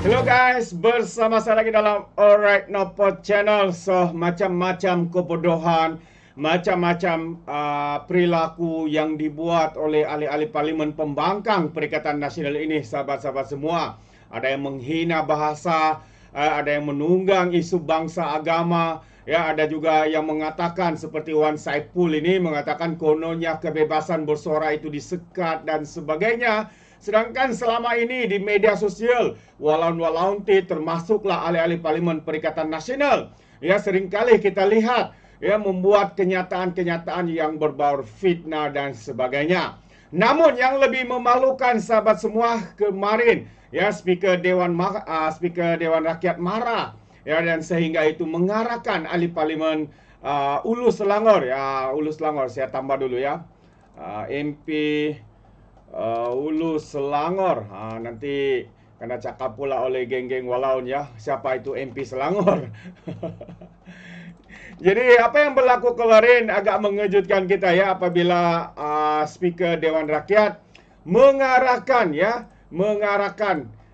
Hello guys, bersama saya lagi dalam Alright Nopod Channel. So, macam-macam kebodohan, macam-macam perilaku yang dibuat oleh ahli-ahli parlimen pembangkang Perikatan Nasional ini, sahabat-sahabat semua. Ada yang menghina bahasa, ada yang menunggang isu bangsa agama, ya, ada juga yang mengatakan seperti Wan Saipul ini mengatakan kononnya kebebasan bersuara itu disekat dan sebagainya. Sedangkan selama ini di media sosial, walaun-walaunti termasuklah ahli-ahli parlimen Perikatan Nasional, ya, seringkali kita lihat, ya, membuat kenyataan-kenyataan yang berbau fitnah dan sebagainya. Namun yang lebih memalukan, sahabat semua, kemarin, ya, Speaker Dewan Rakyat marah, ya, dan sehingga itu mengarahkan ahli parlimen Ulu Selangor, ya, Ulu Selangor, saya tambah dulu ya, MP Ulu Selangor. Nanti kena cakap pula oleh geng-geng walaun ya, siapa itu MP Selangor. Jadi apa yang berlaku kemarin agak mengejutkan kita ya, apabila Speaker Dewan Rakyat mengarahkan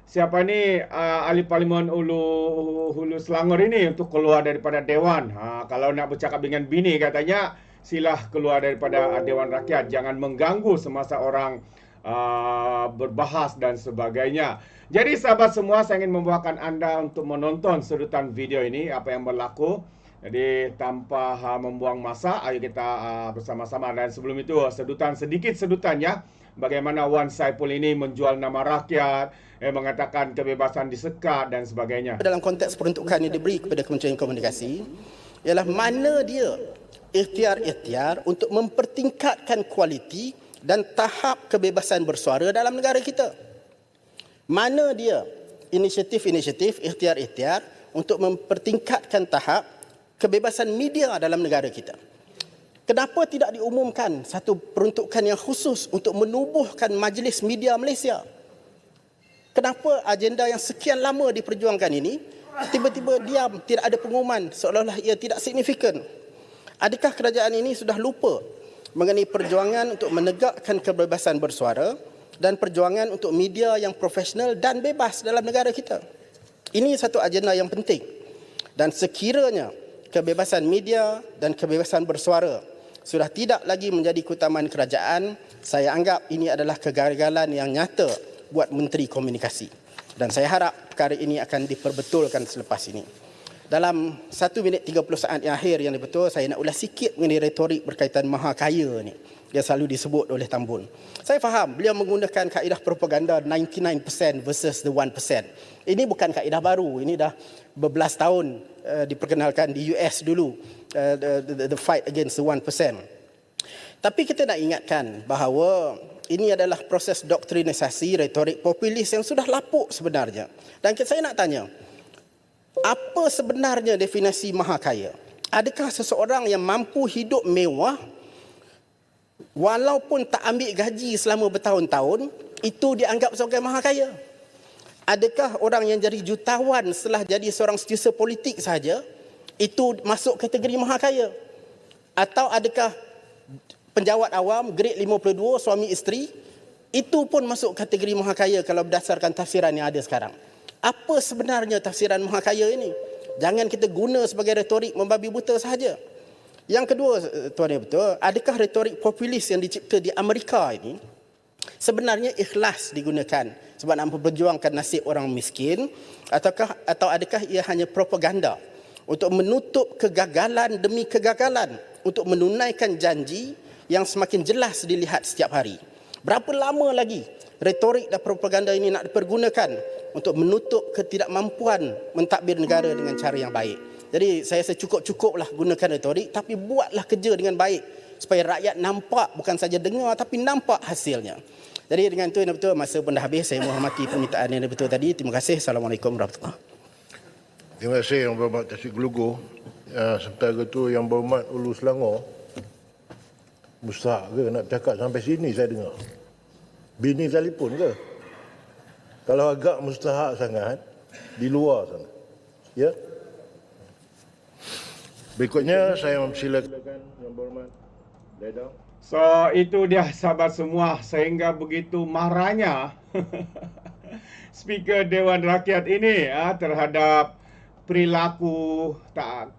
siapa ni ahli parlimen Hulu Selangor ini untuk keluar daripada Dewan. Kalau nak bercakap dengan bini katanya, silah keluar daripada Dewan Rakyat, jangan mengganggu semasa orang berbahas dan sebagainya. Jadi sahabat semua, saya ingin membawakan anda untuk menonton sedutan video ini, apa yang berlaku. Jadi tanpa membuang masa, ayo kita bersama-sama. Dan sebelum itu, sedikit sedutan ya, bagaimana Wan Saipul ini menjual nama rakyat, mengatakan kebebasan disekat dan sebagainya. Dalam konteks peruntukan yang diberi kepada Kementerian Komunikasi ialah mana dia ikhtiar-ikhtiar untuk mempertingkatkan kualiti dan tahap kebebasan bersuara dalam negara kita. Mana dia inisiatif-inisiatif, ikhtiar-ikhtiar untuk mempertingkatkan tahap kebebasan media dalam negara kita. Kenapa tidak diumumkan satu peruntukan yang khusus untuk menubuhkan Majlis Media Malaysia? Kenapa agenda yang sekian lama diperjuangkan ini tiba-tiba diam, tidak ada pengumuman, seolah-olah ia tidak signifikan? Adakah kerajaan ini sudah lupa mengenai perjuangan untuk menegakkan kebebasan bersuara dan perjuangan untuk media yang profesional dan bebas dalam negara kita? Ini satu agenda yang penting. Dan sekiranya kebebasan media dan kebebasan bersuara sudah tidak lagi menjadi keutamaan kerajaan, saya anggap ini adalah kegagalan yang nyata buat Menteri Komunikasi. Dan saya harap perkara ini akan diperbetulkan selepas ini. Dalam 1 minit 30 saat yang akhir yang betul, saya nak ulas sikit mengenai retorik berkaitan maha kaya ni. Dia selalu disebut oleh Tambun. Saya faham beliau menggunakan kaedah propaganda 99% versus the 1%. Ini bukan kaedah baru. Ini dah berbelas tahun diperkenalkan di US dulu. The fight against the 1%. Tapi kita nak ingatkan bahawa ini adalah proses doktrinisasi retorik populis yang sudah lapuk sebenarnya. Dan saya nak tanya, apa sebenarnya definisi maha kaya? Adakah seseorang yang mampu hidup mewah walaupun tak ambil gaji selama bertahun-tahun, itu dianggap sebagai maha kaya? Adakah orang yang jadi jutawan setelah jadi seorang setiausaha politik sahaja, itu masuk kategori maha kaya? Atau adakah penjawat awam, grade 52, suami isteri, itu pun masuk kategori maha kaya kalau berdasarkan tafsiran yang ada sekarang? Apa sebenarnya tafsiran maha kaya ini? Jangan kita guna sebagai retorik membabi buta sahaja. Yang kedua, tuan yang betul, adakah retorik populis yang dicipta di Amerika ini sebenarnya ikhlas digunakan sebab nak memperjuangkan nasib orang miskin, atau adakah ia hanya propaganda untuk menutup kegagalan demi kegagalan untuk menunaikan janji yang semakin jelas dilihat setiap hari? Berapa lama lagi retorik dan propaganda ini nak dipergunakan untuk menutup ketidakmampuan mentadbir negara dengan cara yang baik? Jadi saya rasa cukup-cukuplah gunakan retorik, tapi buatlah kerja dengan baik supaya rakyat nampak, bukan saja dengar tapi nampak hasilnya. Jadi dengan itu yang betul, masa pun dah habis. Saya menghormati permintaan yang betul tadi. Terima kasih. Assalamualaikum warahmatullahi wabarakatuh. Terima kasih Yang Berhormat Tasik Gelugur. Sementara itu Yang Berhormat Ulu Selangor, besar ke nak cakap sampai sini saya dengar? Bini telefon ke? Kalau agak mustahak sangat, di luar sana. Ya. Berikutnya saya mempersilakan Yang Berhormat Ledang. So itu dia sahabat semua, sehingga begitu marahnya Speaker Dewan Rakyat ini terhadap perilaku tak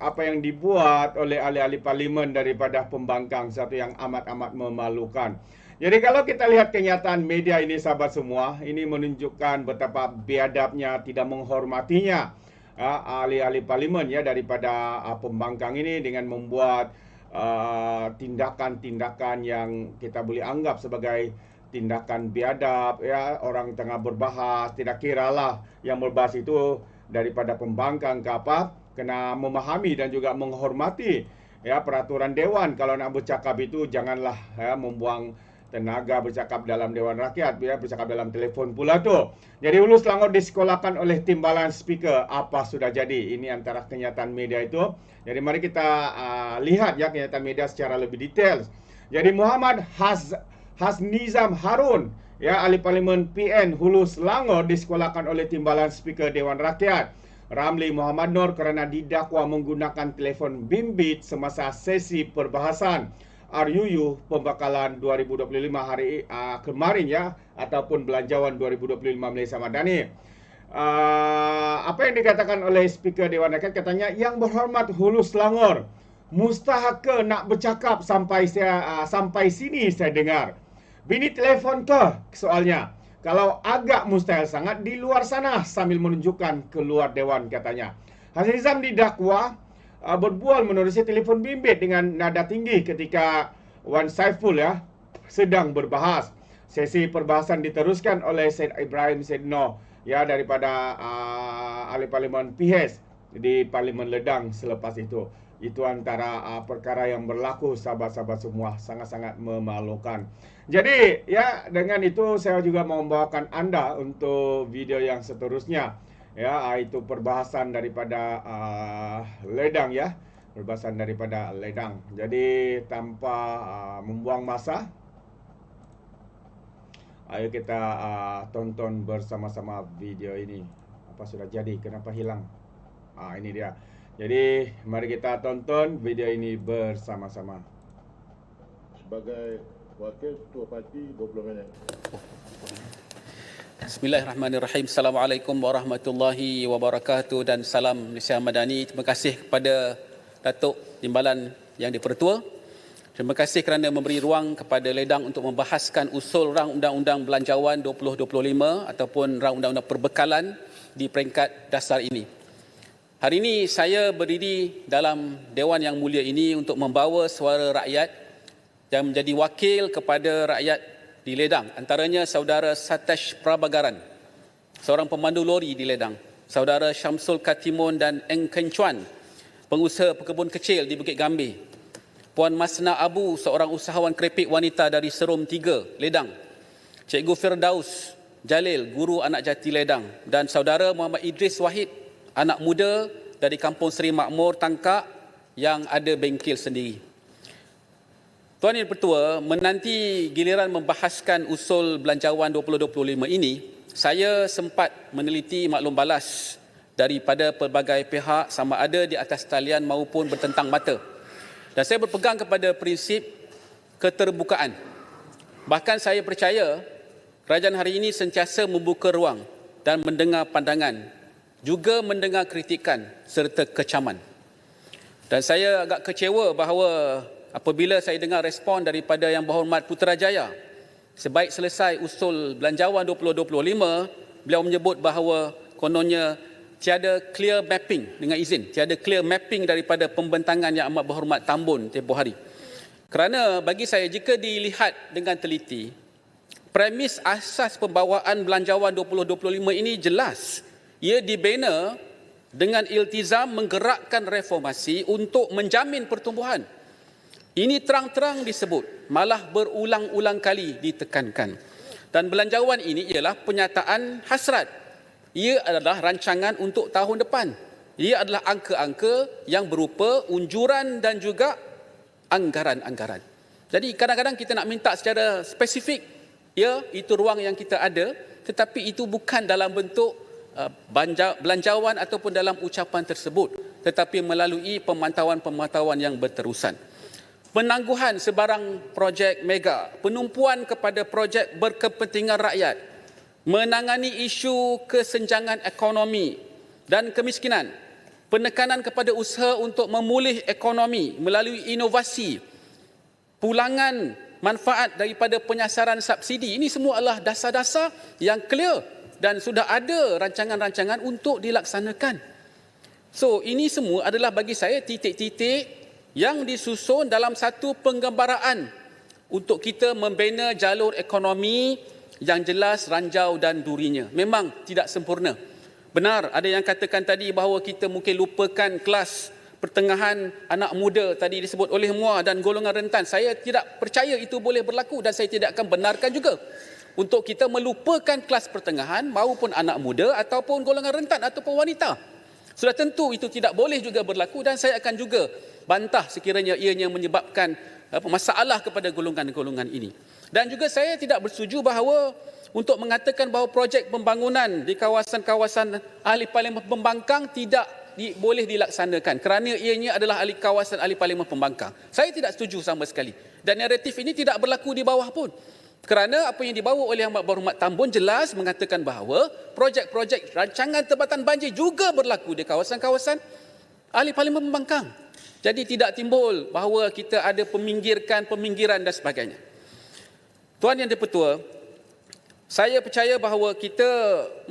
apa yang dibuat oleh ahli-ahli parlimen daripada pembangkang, satu yang amat-amat memalukan. Jadi kalau kita lihat kenyataan media ini, sahabat semua, ini menunjukkan betapa biadabnya, tidak menghormatinya ahli-ahli parlimen ya daripada pembangkang ini dengan membuat tindakan-tindakan yang kita boleh anggap sebagai tindakan biadab ya. Orang tengah berbahas, tidak kiralah yang berbahas itu daripada pembangkang ke apa, kena memahami dan juga menghormati ya peraturan dewan. Kalau nak bercakap itu janganlah ya membuang tenaga bercakap dalam Dewan Rakyat, ya bercakap dalam telefon pula tu. Jadi Hulu Selangor disekolahkan oleh timbalan speaker. Apa sudah jadi? Ini antara kenyataan media itu. Jadi mari kita lihat ya kenyataan media secara lebih detail. Jadi Muhammad Hasnizam Harun, ya ahli parlimen PN Hulu Selangor disekolahkan oleh timbalan speaker Dewan Rakyat Ramli Muhammad Nur kerana didakwa menggunakan telefon bimbit semasa sesi perbahasan RUU Pembekalan 2025 hari kemarin ya, ataupun Belanjawan 2025 Malaysia Madani. Apa yang dikatakan oleh Speaker Dewan Rakyat, katanya, Yang Berhormat Hulu Selangor, mustahak ke nak bercakap sampai sini saya dengar. Bini telefon ke? Soalnya. Kalau agak mustahil sangat di luar sana, sambil menunjukkan keluar dewan, katanya. Hasnizam didakwa berbual menerusi telefon bimbit dengan nada tinggi ketika Wan Saiful ya sedang berbahas. Sesi perbahasan diteruskan oleh Syed Ibrahim Sedno ya daripada ahli parlimen PHS di Parlimen Ledang selepas itu. Itu antara perkara yang berlaku, sahabat-sahabat semua, sangat-sangat memalukan. Jadi ya dengan itu saya juga membawakan anda untuk video yang seterusnya. Ya, itu perbahasan daripada Ledang ya. Perbahasan daripada Ledang. Jadi tanpa membuang masa, ayo kita tonton bersama-sama video ini. Apa sudah jadi? Kenapa hilang? Ini dia. Jadi mari kita tonton video ini bersama-sama. Sebagai wakil ketua parti 20 minit. Bismillahirrahmanirrahim. Assalamualaikum warahmatullahi wabarakatuh dan salam Malaysia Madani. Terima kasih kepada Datuk Timbalan Yang di-Pertua. Terima kasih kerana memberi ruang kepada Ledang untuk membahaskan usul rang undang-undang Belanjawan 2025 ataupun rang undang-undang perbekalan di peringkat dasar ini. Hari ini saya berdiri dalam Dewan yang mulia ini untuk membawa suara rakyat yang menjadi wakil kepada rakyat di Ledang, antaranya saudara Satash Prabagaran, seorang pemandu lori di Ledang, saudara Syamsul Katimun dan Eng Kencuan, pengusaha pekebun kecil di Bukit Gambir, Puan Masna Abu, seorang usahawan keripik wanita dari Serum 3, Ledang, Cikgu Firdaus Jalil, guru anak jati Ledang, dan saudara Muhammad Idris Wahid, anak muda dari Kampung Seri Makmur, Tangkak, yang ada bengkel sendiri. Tuan Yang Pertua, menanti giliran membahaskan usul Belanjawan 2025 ini, saya sempat meneliti maklum balas daripada pelbagai pihak sama ada di atas talian maupun bertentang mata. Dan saya berpegang kepada prinsip keterbukaan. Bahkan saya percaya kerajaan hari ini sentiasa membuka ruang dan mendengar pandangan, juga mendengar kritikan serta kecaman. Dan saya agak kecewa bahawa apabila saya dengar respon daripada Yang Berhormat Putrajaya, sebaik selesai usul Belanjawan 2025, beliau menyebut bahawa kononnya tiada clear mapping, dengan izin, tiada clear mapping daripada pembentangan Yang Amat Berhormat Tambun tempoh hari. Kerana bagi saya, jika dilihat dengan teliti, premis asas pembawaan Belanjawan 2025 ini jelas. Ia dibina dengan iltizam menggerakkan reformasi untuk menjamin pertumbuhan. Ini terang-terang disebut, malah berulang-ulang kali ditekankan. Dan belanjawan ini ialah penyataan hasrat. Ia adalah rancangan untuk tahun depan. Ia adalah angka-angka yang berupa unjuran dan juga anggaran-anggaran. Jadi kadang-kadang kita nak minta secara spesifik, ya, itu ruang yang kita ada, tetapi itu bukan dalam bentuk belanjawan ataupun dalam ucapan tersebut, tetapi melalui pemantauan-pemantauan yang berterusan. Penangguhan sebarang projek mega, penumpuan kepada projek berkepentingan rakyat, menangani isu kesenjangan ekonomi dan kemiskinan, penekanan kepada usaha untuk memulih ekonomi melalui inovasi, pulangan manfaat daripada penyasaran subsidi. Ini semua adalah dasar-dasar yang clear dan sudah ada rancangan-rancangan untuk dilaksanakan. So, ini semua adalah bagi saya titik-titik yang disusun dalam satu penggambaraan untuk kita membina jalur ekonomi yang jelas, ranjau dan durinya. Memang tidak sempurna. Benar, ada yang katakan tadi bahawa kita mungkin lupakan kelas pertengahan anak muda tadi disebut oleh Muar dan golongan rentan. Saya tidak percaya itu boleh berlaku dan saya tidak akan benarkan juga untuk kita melupakan kelas pertengahan maupun anak muda ataupun golongan rentan ataupun wanita. Sudah tentu itu tidak boleh juga berlaku dan saya akan juga bantah sekiranya ianya menyebabkan masalah kepada golongan-golongan ini. Dan juga saya tidak bersetuju bahawa untuk mengatakan bahawa projek pembangunan di kawasan-kawasan ahli parlimen pembangkang tidak boleh dilaksanakan kerana ianya adalah ahli kawasan ahli parlimen pembangkang. Saya tidak setuju sama sekali. Dan naratif ini tidak berlaku di bawah pun. Kerana apa yang dibawa oleh Yang Berhormat Tambun jelas mengatakan bahawa projek-projek rancangan tempatan banjir juga berlaku di kawasan-kawasan ahli parlimen pembangkang. Jadi tidak timbul bahawa kita ada peminggiran dan sebagainya. Tuan Yang di-Pertua, saya percaya bahawa kita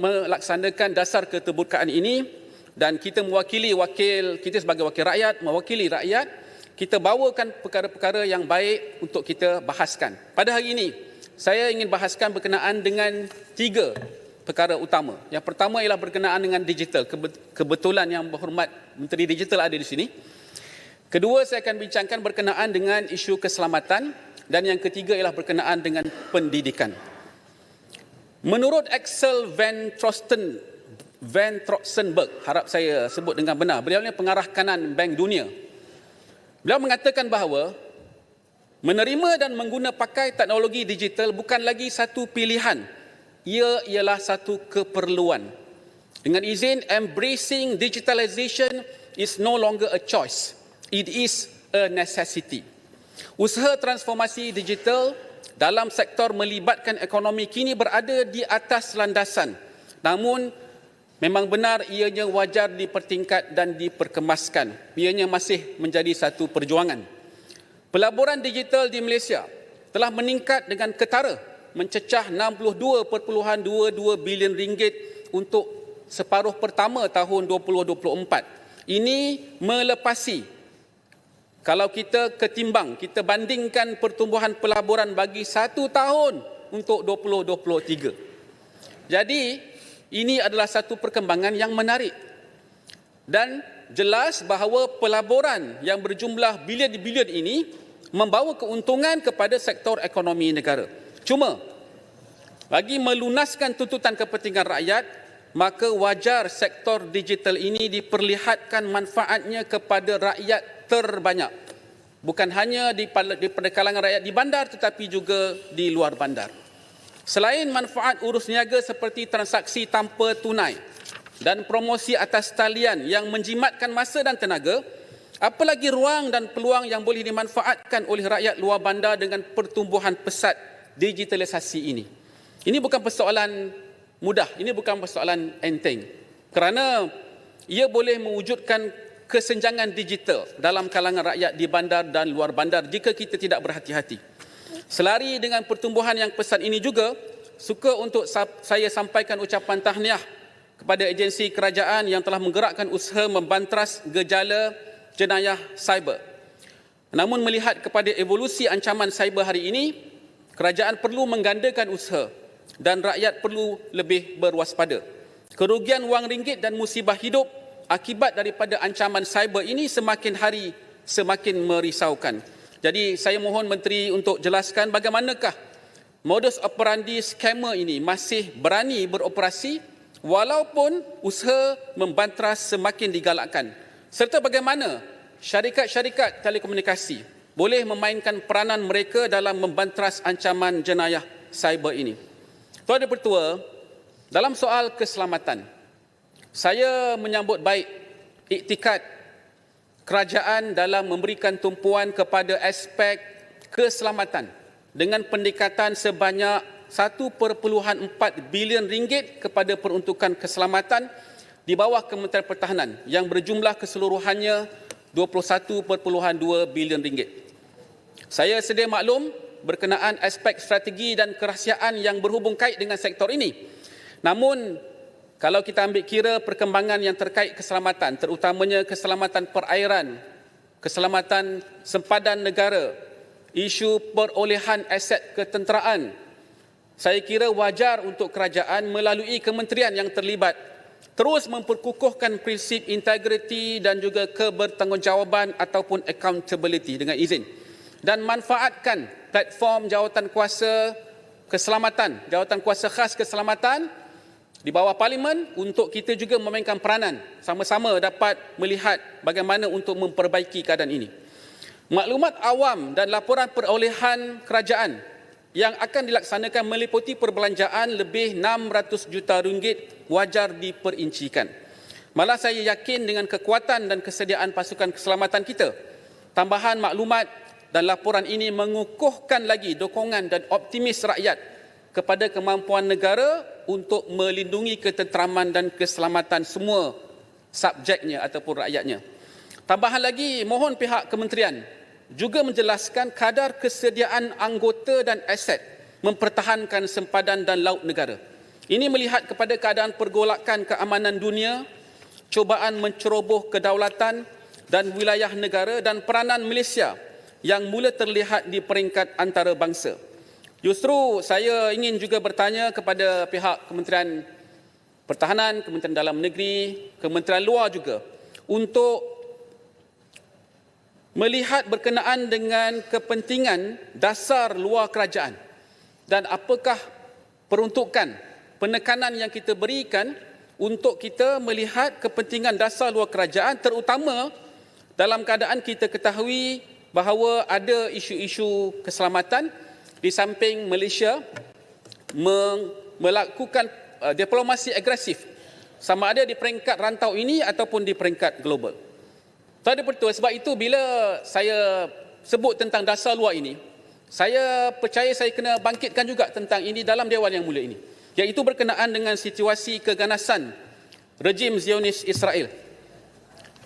melaksanakan dasar keterbukaan ini dan kita kita sebagai wakil rakyat, mewakili rakyat, kita bawakan perkara-perkara yang baik untuk kita bahaskan. Pada hari ini, saya ingin bahaskan berkenaan dengan 3 perkara utama. Yang pertama ialah berkenaan dengan digital. Kebetulan Yang Berhormat Menteri Digital ada di sini. Kedua, saya akan bincangkan berkenaan dengan isu keselamatan. Dan yang ketiga ialah berkenaan dengan pendidikan. Menurut Axel Van Trotsenberg, harap saya sebut dengan benar, beliau ni pengarah kanan Bank Dunia. Beliau mengatakan bahawa menerima dan mengguna pakai teknologi digital bukan lagi satu pilihan, ia ialah satu keperluan. Dengan izin, embracing digitalization is no longer a choice, it is a necessity. Usaha transformasi digital dalam sektor melibatkan ekonomi kini berada di atas landasan. Namun, memang benar ianya wajar dipertingkat dan diperkemaskan. Ianya masih menjadi satu perjuangan. Pelaburan digital di Malaysia telah meningkat dengan ketara, mencecah 62.22 bilion ringgit untuk separuh pertama tahun 2024. Ini melepasi, kalau kita bandingkan pertumbuhan pelaburan bagi 1 tahun untuk 2023. Jadi, ini adalah satu perkembangan yang menarik. Dan jelas bahawa pelaburan yang berjumlah bilion-bilion ini membawa keuntungan kepada sektor ekonomi negara. Cuma, bagi melunaskan tuntutan kepentingan rakyat, maka wajar sektor digital ini diperlihatkan manfaatnya kepada rakyat terbanyak. Bukan hanya pada kalangan rakyat di bandar tetapi juga di luar bandar. Selain manfaat urus niaga seperti transaksi tanpa tunai dan promosi atas talian yang menjimatkan masa dan tenaga, apalagi ruang dan peluang yang boleh dimanfaatkan oleh rakyat luar bandar dengan pertumbuhan pesat digitalisasi ini. Ini bukan persoalan mudah, ini bukan persoalan enteng. Kerana ia boleh mewujudkan kesenjangan digital dalam kalangan rakyat di bandar dan luar bandar jika kita tidak berhati-hati. Selari dengan pertumbuhan yang pesat ini juga, suka untuk saya sampaikan ucapan tahniah kepada agensi kerajaan yang telah menggerakkan usaha membantras gejala jenayah cyber. Namun melihat kepada evolusi ancaman cyber hari ini, kerajaan perlu menggandakan usaha dan rakyat perlu lebih berwaspada. Kerugian wang ringgit dan musibah hidup akibat daripada ancaman cyber ini semakin hari semakin merisaukan. Jadi saya mohon Menteri untuk jelaskan bagaimanakah modus operandi scammer ini masih berani beroperasi walaupun usaha membantras semakin digalakkan. Serta bagaimana syarikat-syarikat telekomunikasi boleh memainkan peranan mereka dalam membantras ancaman jenayah cyber ini. Tuan Di-Pertua, dalam soal keselamatan, saya menyambut baik iktikad kerajaan dalam memberikan tumpuan kepada aspek keselamatan dengan pendekatan sebanyak 1.4 bilion ringgit kepada peruntukan keselamatan di bawah Kementerian Pertahanan yang berjumlah keseluruhannya 21.2 bilion ringgit. Saya sedia maklum berkenaan aspek strategi dan kerahsiaan yang berhubung kait dengan sektor ini. Namun, kalau kita ambil kira perkembangan yang terkait keselamatan, terutamanya keselamatan perairan, keselamatan sempadan negara, isu perolehan aset ketenteraan, saya kira wajar untuk kerajaan melalui kementerian yang terlibat terus memperkukuhkan prinsip integriti dan juga kebertanggungjawaban ataupun accountability dengan izin dan manfaatkan platform jawatan kuasa keselamatan, jawatan kuasa khas keselamatan di bawah Parlimen untuk kita juga memainkan peranan sama-sama dapat melihat bagaimana untuk memperbaiki keadaan ini. Maklumat awam dan laporan perolehan kerajaan yang akan dilaksanakan meliputi perbelanjaan lebih 600 juta ringgit wajar diperincikan. Malah saya yakin dengan kekuatan dan kesediaan pasukan keselamatan kita, tambahan maklumat dan laporan ini mengukuhkan lagi dukungan dan optimis rakyat kepada kemampuan negara untuk melindungi ketenteraman dan keselamatan semua subjeknya ataupun rakyatnya. Tambahan lagi, mohon pihak kementerian juga menjelaskan kadar kesediaan anggota dan aset mempertahankan sempadan dan laut negara. Ini melihat kepada keadaan pergolakan keamanan dunia, cubaan menceroboh kedaulatan dan wilayah negara dan peranan Malaysia yang mula terlihat di peringkat antarabangsa. Justru saya ingin juga bertanya kepada pihak Kementerian Pertahanan, Kementerian Dalam Negeri, Kementerian Luar juga untuk melihat berkenaan dengan kepentingan dasar luar kerajaan dan apakah peruntukan penekanan yang kita berikan untuk kita melihat kepentingan dasar luar kerajaan, terutama dalam keadaan kita ketahui bahawa ada isu-isu keselamatan di samping Malaysia melakukan diplomasi agresif sama ada di peringkat rantau ini ataupun di peringkat global. Tadi betul, sebab itu bila saya sebut tentang dasar luar ini, saya percaya saya kena bangkitkan juga tentang ini dalam Dewan Yang Mulia ini, iaitu berkenaan dengan situasi keganasan rejim Zionis Israel.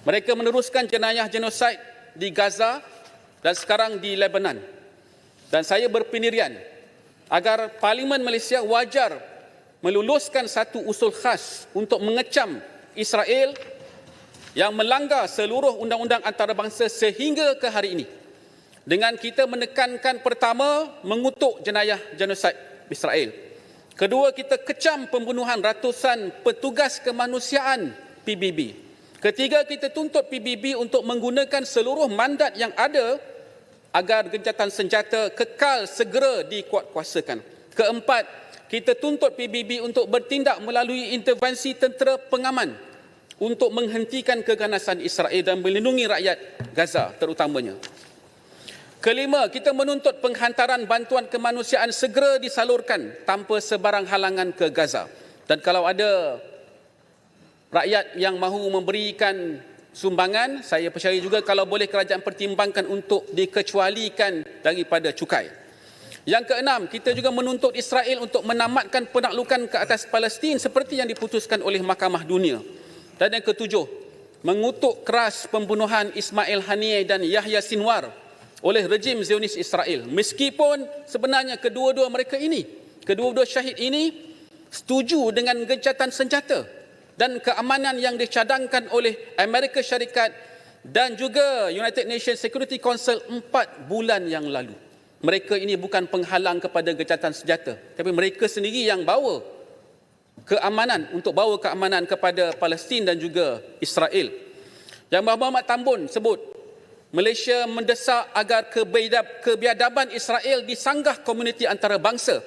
Mereka meneruskan jenayah genosid di Gaza dan sekarang di Lebanon. Dan saya berpendirian agar Parlimen Malaysia wajar meluluskan satu usul khas untuk mengecam Israel yang melanggar seluruh undang-undang antarabangsa sehingga ke hari ini. Dengan kita menekankan pertama, mengutuk jenayah genosid Israel. Kedua, kita kecam pembunuhan ratusan petugas kemanusiaan PBB. Ketiga, kita tuntut PBB untuk menggunakan seluruh mandat yang ada agar gencatan senjata kekal segera dikuatkuasakan. Keempat, kita tuntut PBB untuk bertindak melalui intervensi tentera pengaman untuk menghentikan keganasan Israel dan melindungi rakyat Gaza terutamanya. Kelima, kita menuntut penghantaran bantuan kemanusiaan segera disalurkan tanpa sebarang halangan ke Gaza. Dan kalau ada rakyat yang mahu memberikan sumbangan, saya percaya juga kalau boleh kerajaan pertimbangkan untuk dikecualikan daripada cukai. Yang keenam, kita juga menuntut Israel untuk menamatkan penaklukan ke atas Palestin seperti yang diputuskan oleh Mahkamah Dunia. Dan yang ketujuh, mengutuk keras pembunuhan Ismail Haniyeh dan Yahya Sinwar oleh rejim Zionis Israel. Meskipun sebenarnya kedua-dua mereka ini, kedua-dua syahid ini setuju dengan gencatan senjata dan keamanan yang dicadangkan oleh Amerika Syarikat dan juga United Nations Security Council 4 bulan yang lalu. Mereka ini bukan penghalang kepada gencatan senjata, tapi mereka sendiri yang bawa keamanan, untuk bawa keamanan kepada Palestin dan juga Israel. Yang Muhammad Tambun sebut, Malaysia mendesak agar kebiadaban Israel disanggah komuniti antarabangsa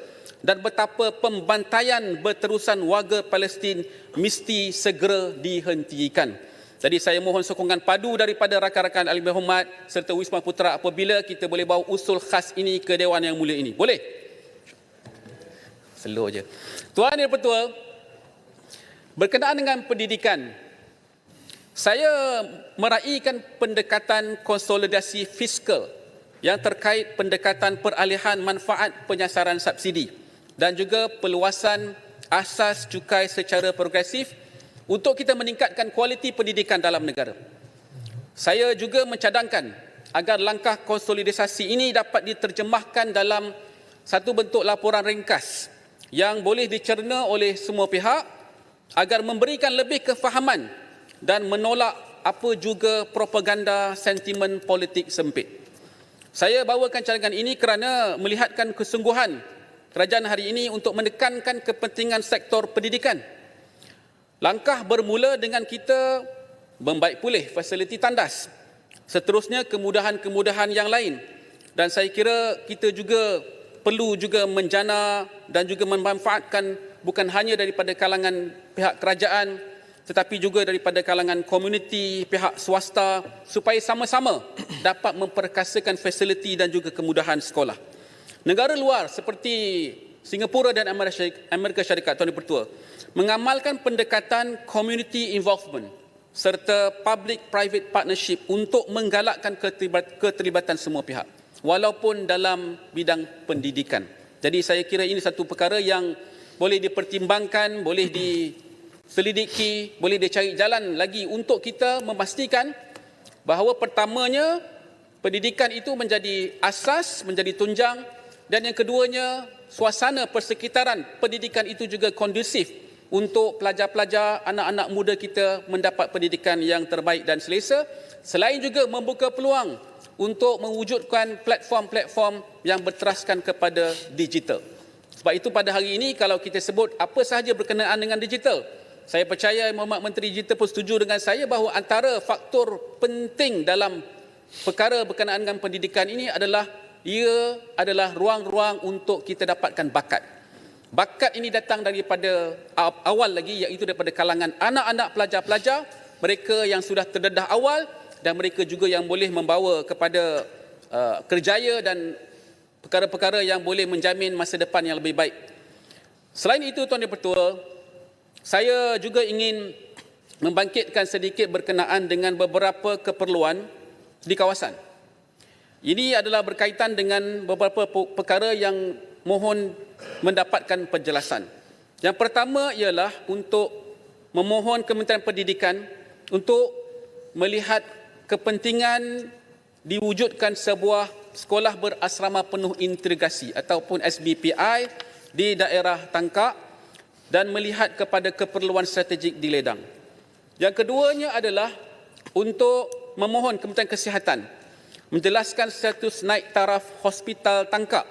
dan betapa pembantaian berterusan warga Palestin mesti segera dihentikan. Jadi saya mohon sokongan padu daripada rakan-rakan ahli berhormat serta Wisma Putra apabila kita boleh bawa usul khas ini ke Dewan Yang Mulia ini. Boleh? Slow je. Tuan Yang Pertua, berkenaan dengan pendidikan, saya meraihkan pendekatan konsolidasi fiskal yang terkait pendekatan peralihan manfaat penyasaran subsidi dan juga perluasan asas cukai secara progresif untuk kita meningkatkan kualiti pendidikan dalam negara. Saya juga mencadangkan agar langkah konsolidasi ini dapat diterjemahkan dalam satu bentuk laporan ringkas yang boleh dicerna oleh semua pihak agar memberikan lebih kefahaman dan menolak apa juga propaganda sentimen politik sempit. Saya bawakan cadangan ini kerana melihatkan kesungguhan kerajaan hari ini untuk menekankan kepentingan sektor pendidikan. Langkah bermula dengan kita membaik pulih fasiliti tandas. Seterusnya kemudahan-kemudahan yang lain. Dan saya kira kita juga perlu juga menjana dan juga memanfaatkan bukan hanya daripada kalangan pihak kerajaan tetapi juga daripada kalangan komuniti, pihak swasta supaya sama-sama dapat memperkasakan fasiliti dan juga kemudahan sekolah. Negara luar seperti Singapura dan Amerika Syarikat, Tuan Pertua, mengamalkan pendekatan community involvement serta public-private partnership untuk menggalakkan keterlibatan semua pihak, walaupun dalam bidang pendidikan. Jadi saya kira ini satu perkara yang boleh dipertimbangkan, boleh diselidiki, boleh dicari jalan lagi untuk kita memastikan bahawa pertamanya pendidikan itu menjadi asas, menjadi tunjang, dan yang keduanya suasana persekitaran pendidikan itu juga kondusif untuk pelajar-pelajar, anak-anak muda kita mendapat pendidikan yang terbaik dan selesa, selain juga membuka peluang untuk mewujudkan platform-platform yang berteraskan kepada digital. Sebab itu pada hari ini kalau kita sebut apa sahaja berkenaan dengan digital, saya percaya Mohd Menteri Digital pun setuju dengan saya bahawa antara faktor penting dalam perkara berkenaan dengan pendidikan ini adalah ia adalah ruang-ruang untuk kita dapatkan bakat. Bakat ini datang daripada awal lagi, iaitu daripada kalangan anak-anak pelajar-pelajar, mereka yang sudah terdedah awal dan mereka juga yang boleh membawa kepada kerjaya dan perkara-perkara yang boleh menjamin masa depan yang lebih baik. Selain itu, Tuan Dipertua, saya juga ingin membangkitkan sedikit berkenaan dengan beberapa keperluan di kawasan. Ini adalah berkaitan dengan beberapa perkara yang mohon mendapatkan penjelasan. Yang pertama ialah untuk memohon Kementerian Pendidikan untuk melihat kepentingan diwujudkan sebuah sekolah berasrama penuh integrasi ataupun SBPI di daerah Tangkak dan melihat kepada keperluan strategik di Ledang. Yang keduanya adalah untuk memohon Kementerian Kesihatan menjelaskan status naik taraf Hospital Tangkak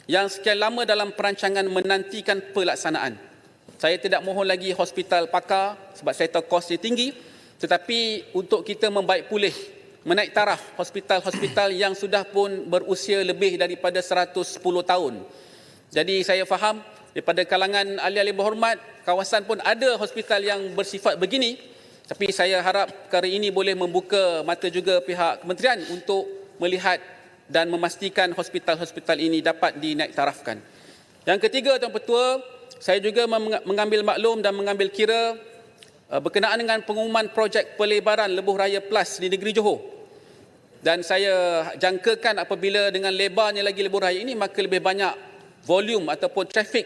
yang sekian lama dalam perancangan menantikan pelaksanaan. Saya tidak mohon lagi hospital pakar sebab saya tahu kosnya tinggi, tetapi untuk kita membaik pulih, menaik taraf hospital-hospital yang sudah pun berusia lebih daripada 110 tahun. Jadi saya faham daripada kalangan ahli-ahli berhormat, kawasan pun ada hospital yang bersifat begini, tapi saya harap perkara ini boleh membuka mata juga pihak kementerian untuk melihat dan memastikan hospital-hospital ini dapat dinaik tarafkan. Yang ketiga, Tuan Ketua, saya juga mengambil maklum dan mengambil kira berkenaan dengan pengumuman projek pelebaran Lebuh Raya Plus di negeri Johor. Dan saya jangkakan apabila dengan lebarnya lagi Lebuh Raya ini, maka lebih banyak volume ataupun trafik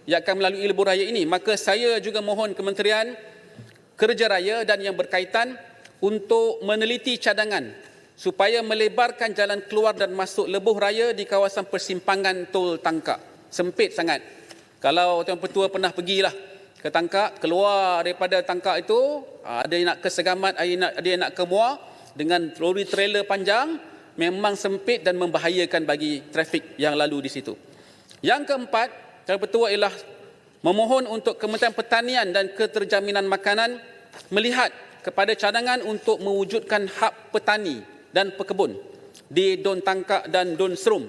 yang akan melalui Lebuh Raya ini. Maka saya juga mohon Kementerian Kerja Raya dan yang berkaitan untuk meneliti cadangan supaya melebarkan jalan keluar dan masuk Lebuh Raya di kawasan persimpangan Tol Tangkak. Sempit sangat. Kalau Tuan Petua pernah pergilah ke Tangkak, keluar daripada Tangkak itu, ada yang nak ke Segamat, ada yang nak ke Muar, dengan lori trailer panjang, memang sempit dan membahayakan bagi trafik yang lalu di situ. Yang keempat, Tuan Petua ialah memohon untuk Kementerian Pertanian dan Keterjaminan Makanan melihat kepada cadangan untuk mewujudkan hub petani dan pekebun di Don Tangkak dan Don Serum.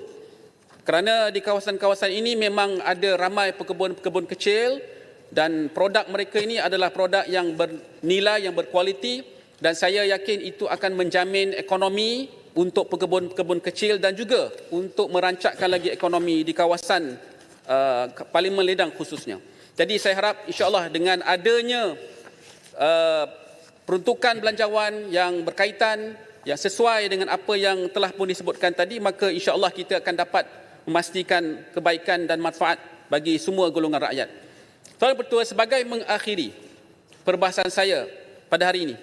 Kerana di kawasan-kawasan ini memang ada ramai pekebun-pekebun kecil dan produk mereka ini adalah produk yang bernilai, yang berkualiti, dan saya yakin itu akan menjamin ekonomi untuk pekebun-pekebun kecil dan juga untuk merancakkan lagi ekonomi di kawasan Parlimen Ledang khususnya. Jadi saya harap insya-Allah dengan adanya peruntukan belanjawan yang berkaitan, yang sesuai dengan apa yang telah pun disebutkan tadi, maka insya-Allah kita akan dapat memastikan kebaikan dan manfaat bagi semua golongan rakyat. Tuan Pertua, sebagai mengakhiri perbahasan saya pada hari ini,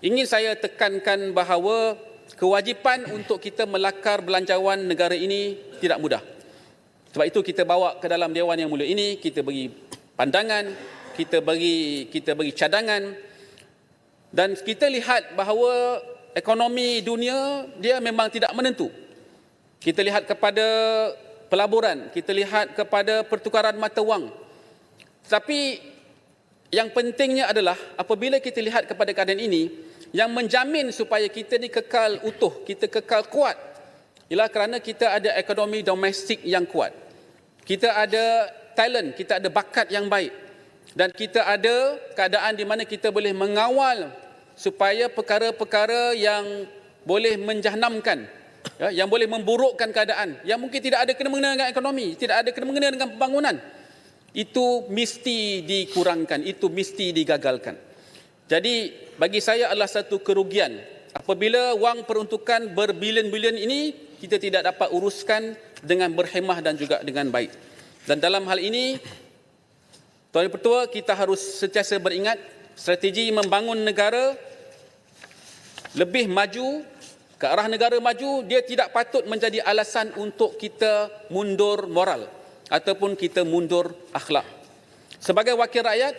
ingin saya tekankan bahawa kewajipan untuk kita melakar belanjawan negara ini tidak mudah. Sebab itu kita bawa ke dalam Dewan Yang Mulia ini, kita bagi pandangan, kita bagi cadangan, dan kita lihat bahawa ekonomi dunia dia memang tidak menentu. Kita lihat kepada pelaburan, kita lihat kepada pertukaran mata wang. Tapi yang pentingnya adalah apabila kita lihat kepada keadaan ini, yang menjamin supaya kita ni kekal utuh, kita kekal kuat, ialah kerana kita ada ekonomi domestik yang kuat. Kita ada talent, kita ada bakat yang baik. Dan kita ada keadaan di mana kita boleh mengawal supaya perkara-perkara yang boleh menjahanamkan, yang boleh memburukkan keadaan, yang mungkin tidak ada kena-mengena dengan ekonomi, tidak ada kena-mengena dengan pembangunan, itu mesti dikurangkan, itu mesti digagalkan. Jadi bagi saya adalah satu kerugian apabila wang peruntukan berbilion-bilion ini kita tidak dapat uruskan dengan berhemah dan juga dengan baik. Dan dalam hal ini, Tuan Pertua, kita harus sentiasa beringat strategi membangun negara lebih maju, ke arah negara maju, dia tidak patut menjadi alasan untuk kita mundur moral ataupun kita mundur akhlak. Sebagai wakil rakyat,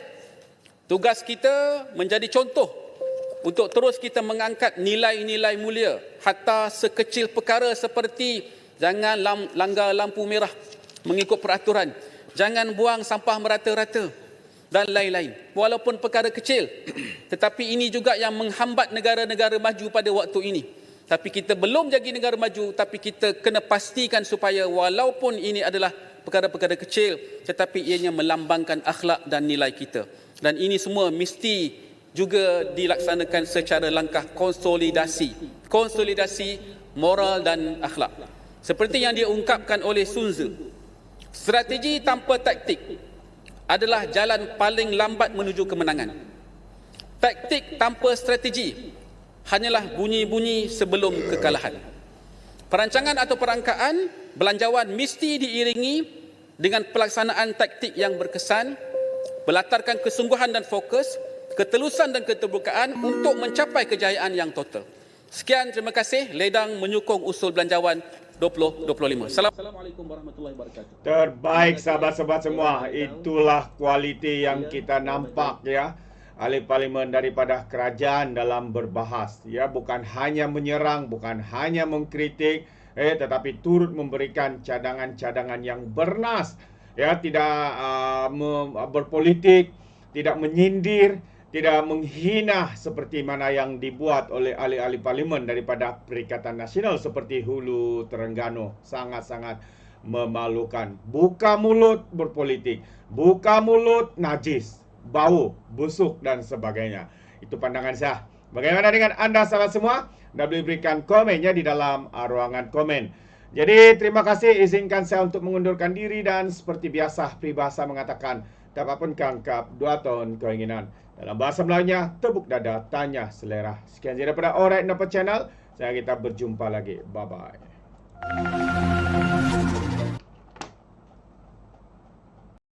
tugas kita menjadi contoh untuk terus kita mengangkat nilai-nilai mulia, hatta sekecil perkara seperti jangan langgar lampu merah mengikut peraturan, jangan buang sampah merata-rata dan lain-lain. Walaupun perkara kecil, tetapi ini juga yang menghambat negara-negara maju pada waktu ini. Tapi kita belum jadi negara maju, tapi kita kena pastikan supaya walaupun ini adalah perkara-perkara kecil, tetapi ianya melambangkan akhlak dan nilai kita. Dan ini semua mesti juga dilaksanakan secara langkah konsolidasi moral dan akhlak. Seperti yang diungkapkan oleh Sun Tzu, strategi tanpa taktik adalah jalan paling lambat menuju kemenangan. Taktik tanpa strategi hanyalah bunyi-bunyi sebelum kekalahan. Perancangan atau perangkaan belanjawan mesti diiringi dengan pelaksanaan taktik yang berkesan, berlatarkan kesungguhan dan fokus, ketelusan dan keterbukaan untuk mencapai kejayaan yang total. Sekian, terima kasih. Ledang menyokong usul belanjawan 2025. Assalamualaikum warahmatullahi wabarakatuh. Terbaik sahabat-sahabat semua. Itulah kualiti yang kita nampak ya. Ahli parlimen daripada kerajaan dalam berbahas. Ya, bukan hanya menyerang, bukan hanya mengkritik, tetapi turut memberikan cadangan-cadangan yang bernas. Ya, tidak berpolitik, tidak menyindir, tidak menghina seperti mana yang dibuat oleh ahli-ahli parlimen daripada Perikatan Nasional seperti Hulu Terengganu. Sangat-sangat memalukan. Buka mulut berpolitik, buka mulut najis, bau, busuk dan sebagainya. Itu pandangan saya. Bagaimana dengan anda sahabat semua? Anda boleh berikan komennya di dalam ruangan komen. Jadi terima kasih, izinkan saya untuk mengundurkan diri dan seperti biasa peribahasa mengatakan tak pun kangkap 2 tahun keinginan. Dalam bahasa Melayunya, tepuk dada, tanya selera. Sekian saja daripada Alright Napa Channel. Saya kita berjumpa lagi. Bye-bye.